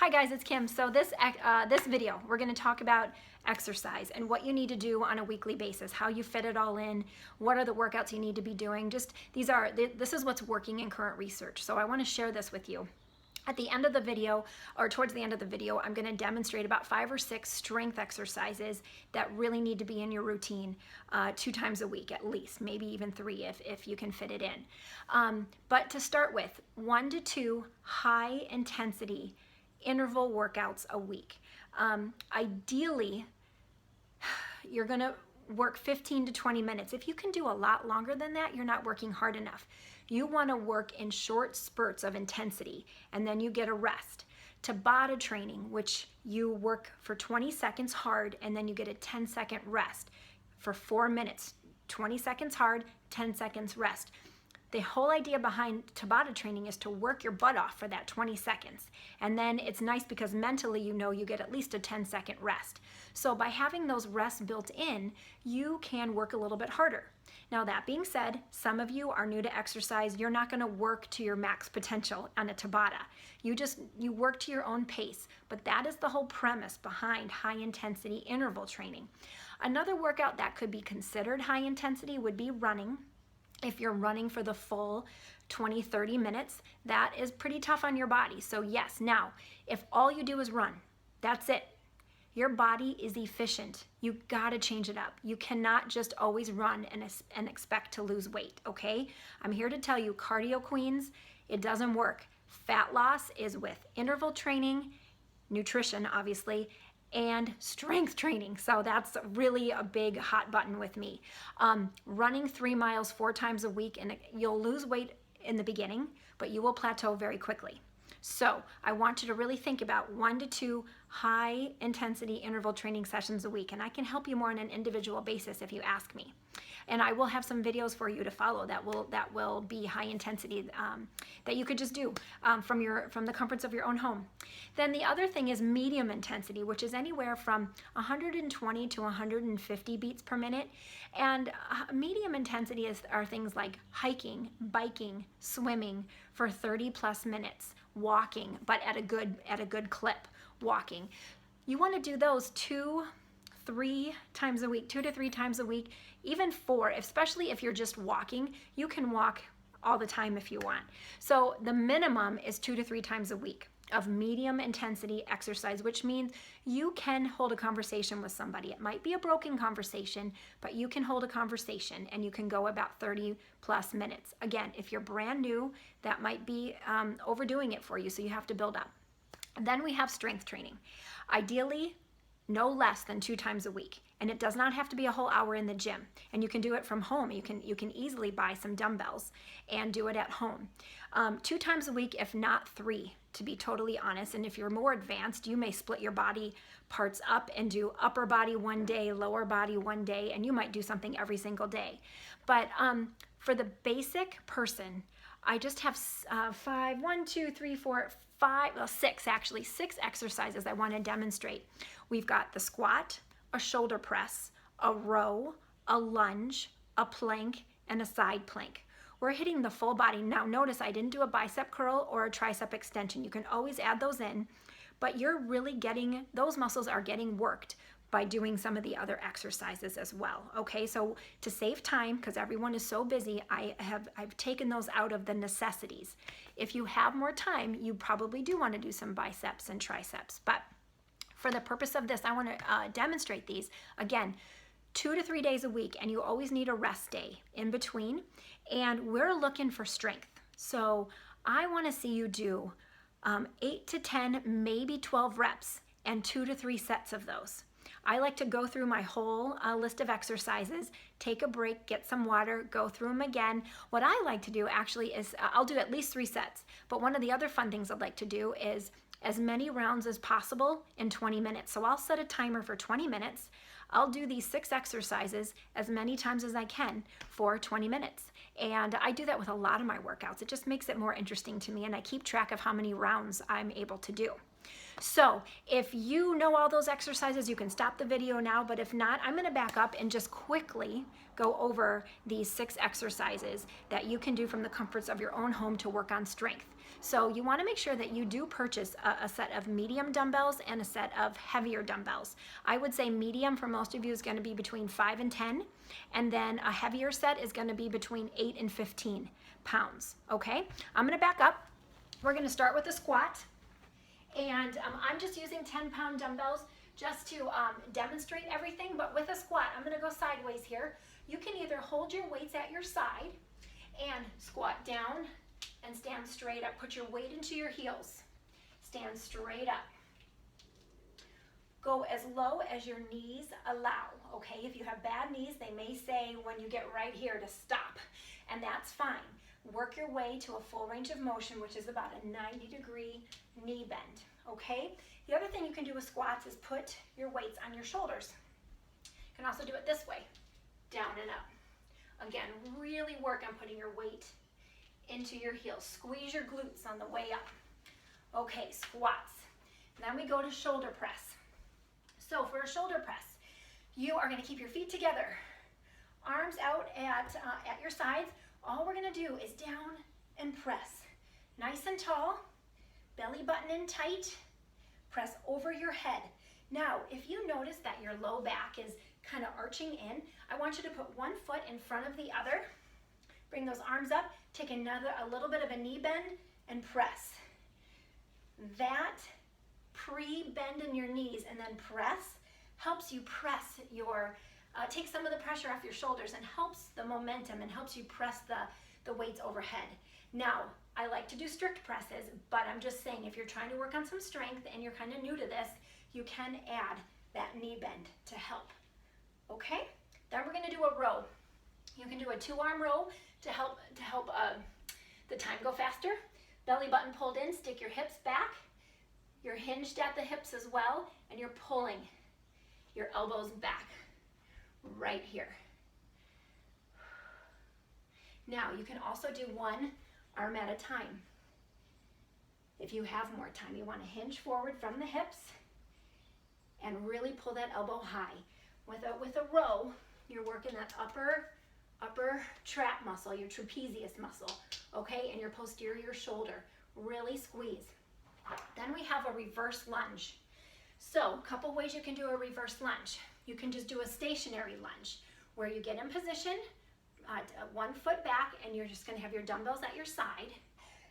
Hi guys, it's Kim. So this video, we're going to talk about exercise and what you need to do on a weekly basis, how you fit it all in, what are the workouts you need to be doing. This is what's working in current research. So I want to share this with you. At the end of the video, or towards the end of the video, I'm going to demonstrate about 5 or 6 strength exercises that really need to be in your routine 2 times a week at least, maybe even 3 if you can fit it in. But to start with, 1 to 2 high intensity interval workouts a week. Ideally, you're going to work 15 to 20 minutes. If you can do a lot longer than that, you're not working hard enough. You want to work in short spurts of intensity, and then you get a rest. Tabata training, which you work for 20 seconds hard, and then you get a 10-second rest for 4 minutes. 20 seconds hard, 10 seconds rest. The whole idea behind Tabata training is to work your butt off for that 20 seconds. And then it's nice because mentally you know you get at least a 10-second rest. So by having those rests built in, you can work a little bit harder. Now that being said, some of you are new to exercise. You're not going to work to your max potential on a Tabata. You work to your own pace. But that is the whole premise behind high intensity interval training. Another workout that could be considered high intensity would be running. If you're running for the full 20-30 minutes, that is pretty tough on your body. So yes, now, if all you do is run, that's it. Your body is efficient. You gotta change it up. You cannot just always run and expect to lose weight, okay? I'm here to tell you, cardio queens, it doesn't work. Fat loss is with interval training, nutrition, obviously, and strength training. So that's really a big hot button with me. Running 3 miles 4 times a week, and you'll lose weight in the beginning, but you will plateau very quickly. So I want you to really think about 1 to 2 high intensity interval training sessions a week, and I can help you more on an individual basis if you ask me. And I will have some videos for you to follow that will be high intensity that you could just do from the comforts of your own home. Then the other thing is medium intensity, which is anywhere from 120 to 150 beats per minute. And medium intensity are things like hiking, biking, swimming for 30 plus minutes, walking, but at a good clip, walking. You want to do those 2 to 3 times a week, even 4, especially if you're just walking. You can walk all the time if you want. So the minimum is 2 to 3 times a week of medium intensity exercise, which means you can hold a conversation with somebody. It might be a broken conversation, but you can hold a conversation and you can go about 30 plus minutes. Again, if you're brand new, that might be overdoing it for you, so you have to build up. Then we have strength training. Ideally, no less than 2 times a week. And it does not have to be a whole hour in the gym. And you can do it from home. You can easily buy some dumbbells and do it at home. 2 times a week, if not 3, to be totally honest. And if you're more advanced, you may split your body parts up and do upper body one day, lower body one day, and you might do something every single day. But for the basic person, I just have 6 exercises I want to demonstrate. We've got the squat, a shoulder press, a row, a lunge, a plank, and a side plank. We're hitting the full body. Now notice I didn't do a bicep curl or a tricep extension. You can always add those in, but you're really getting, those muscles are getting worked by doing some of the other exercises as well. Okay, so to save time, because everyone is so busy, I've taken those out of the necessities. If you have more time, you probably do want to do some biceps and triceps, but for the purpose of this, I want to demonstrate these. Again, 2 to 3 days a week, and you always need a rest day in between, and we're looking for strength. So I want to see you do 8 to 10, maybe 12 reps, and 2 to 3 sets of those. I like to go through my whole list of exercises, take a break, get some water, go through them again. What I like to do actually is, I'll do at least 3 sets, but one of the other fun things I'd like to do is as many rounds as possible in 20 minutes. So I'll set a timer for 20 minutes. I'll do these 6 exercises as many times as I can for 20 minutes. And I do that with a lot of my workouts. It just makes it more interesting to me, and I keep track of how many rounds I'm able to do. So if you know all those exercises, you can stop the video now, but if not, I'm gonna back up and just quickly go over these 6 exercises that you can do from the comforts of your own home to work on strength. So you wanna make sure that you do purchase a set of medium dumbbells and a set of heavier dumbbells. I would say medium for most of you is gonna be between 5 and 10, and then a heavier set is gonna be between 8 and 15 pounds, okay? I'm gonna back up. We're gonna start with a squat. And I'm just using 10-pound dumbbells just to demonstrate everything, but with a squat, I'm gonna go sideways here. You can either hold your weights at your side and squat down and stand straight up. Put your weight into your heels. Stand straight up. Go as low as your knees allow, okay? If you have bad knees, they may say when you get right here to stop, and that's fine. Work your way to a full range of motion, which is about a 90-degree knee bend, okay? The other thing you can do with squats is put your weights on your shoulders. You can also do it this way, down and up. Again, really work on putting your weight into your heels. Squeeze your glutes on the way up. Okay, squats. Then we go to shoulder press. So for a shoulder press, you are gonna keep your feet together, arms out at your sides. All we're gonna do is down and press. Nice and tall, belly button in tight, press over your head. Now, if you notice that your low back is kind of arching in, I want you to put one foot in front of the other, bring those arms up, take a little bit of a knee bend and press. That pre-bend in your knees and then press helps you press your take some of the pressure off your shoulders and helps the momentum and helps you press the weights overhead. Now, I like to do strict presses, but I'm just saying if you're trying to work on some strength and you're kind of new to this, you can add that knee bend to help. Okay? Then we're going to do a row. You can do a 2-arm row to help the time go faster. Belly button pulled in, stick your hips back. You're hinged at the hips as well, and you're pulling your elbows back. Right here. Now you can also do 1 arm at a time. If you have more time, you want to hinge forward from the hips and really pull that elbow high. With a row, you're working that upper trap muscle, your trapezius muscle, okay, and your posterior shoulder. Really squeeze. Then we have a reverse lunge. So a couple ways you can do a reverse lunge. You can just do a stationary lunge where you get in position, 1 foot back, and you're just going to have your dumbbells at your side.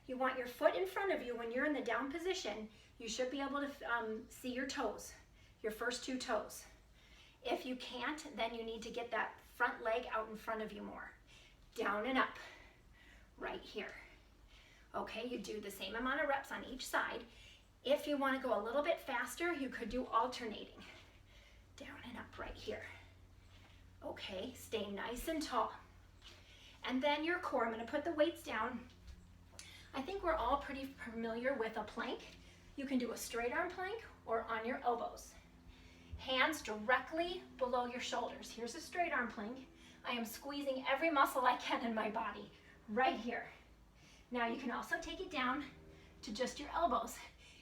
You want your foot in front of you. When you're in the down position, you should be able to see your toes, your first 2 toes. If you can't, then you need to get that front leg out in front of you more. Down and up, right here. Okay, you do the same amount of reps on each side. If you want to go a little bit faster, you could do alternating. Down and up right here. Okay, stay nice and tall. And then your core, I'm going to put the weights down. I think we're all pretty familiar with a plank. You can do a straight arm plank or on your elbows. Hands directly below your shoulders. Here's a straight arm plank. I am squeezing every muscle I can in my body right here. Now you can also take it down to just your elbows.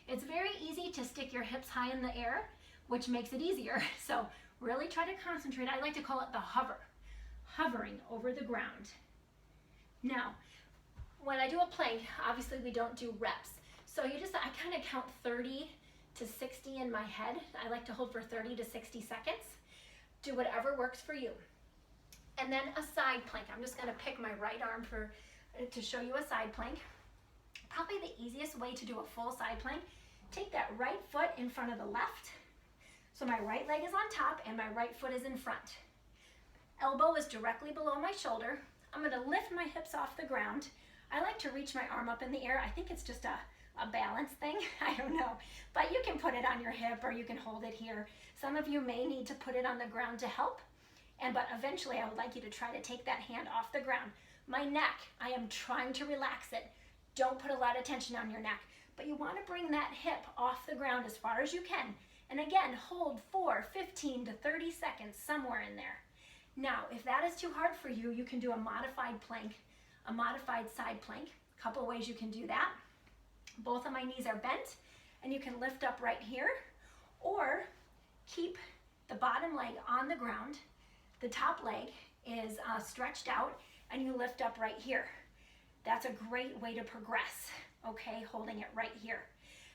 It's very easy to stick your hips high in the air, which makes it easier. So really try to concentrate. I like to call it the hovering over the ground. Now, when I do a plank, obviously we don't do reps. So I kind of count 30 to 60 in my head. I like to hold for 30 to 60 seconds. Do whatever works for you. And then a side plank. I'm just going to pick my right arm to show you a side plank. Probably the easiest way to do a full side plank. Take that right foot in front of the left. So my right leg is on top and my right foot is in front. Elbow is directly below my shoulder. I'm going to lift my hips off the ground. I like to reach my arm up in the air. I think it's just a balance thing. I don't know. But you can put it on your hip or you can hold it here. Some of you may need to put it on the ground to help. But eventually I would like you to try to take that hand off the ground. My neck, I am trying to relax it. Don't put a lot of tension on your neck. But you want to bring that hip off the ground as far as you can. And again, hold for 15 to 30 seconds, somewhere in there. Now, if that is too hard for you, you can do a modified plank, a modified side plank. A couple ways you can do that. Both of my knees are bent and you can lift up right here, or keep the bottom leg on the ground. The top leg is stretched out, and you lift up right here. That's a great way to progress, okay, holding it right here.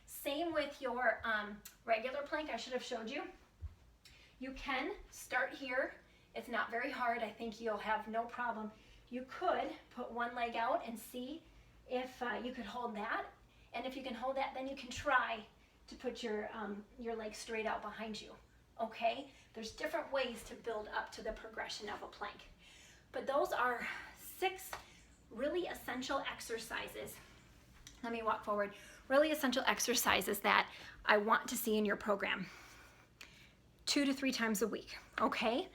Same with your regular plank I should have showed you. You can start here. It's not very hard. I think you'll have no problem. You could put one leg out and see if you could hold that. And if you can hold that, then you can try to put your leg straight out behind you, okay? There's different ways to build up to the progression of a plank. But those are 6 really essential exercises. Let me walk forward. Really essential exercises that I want to see in your program 2 to 3 times a week, okay?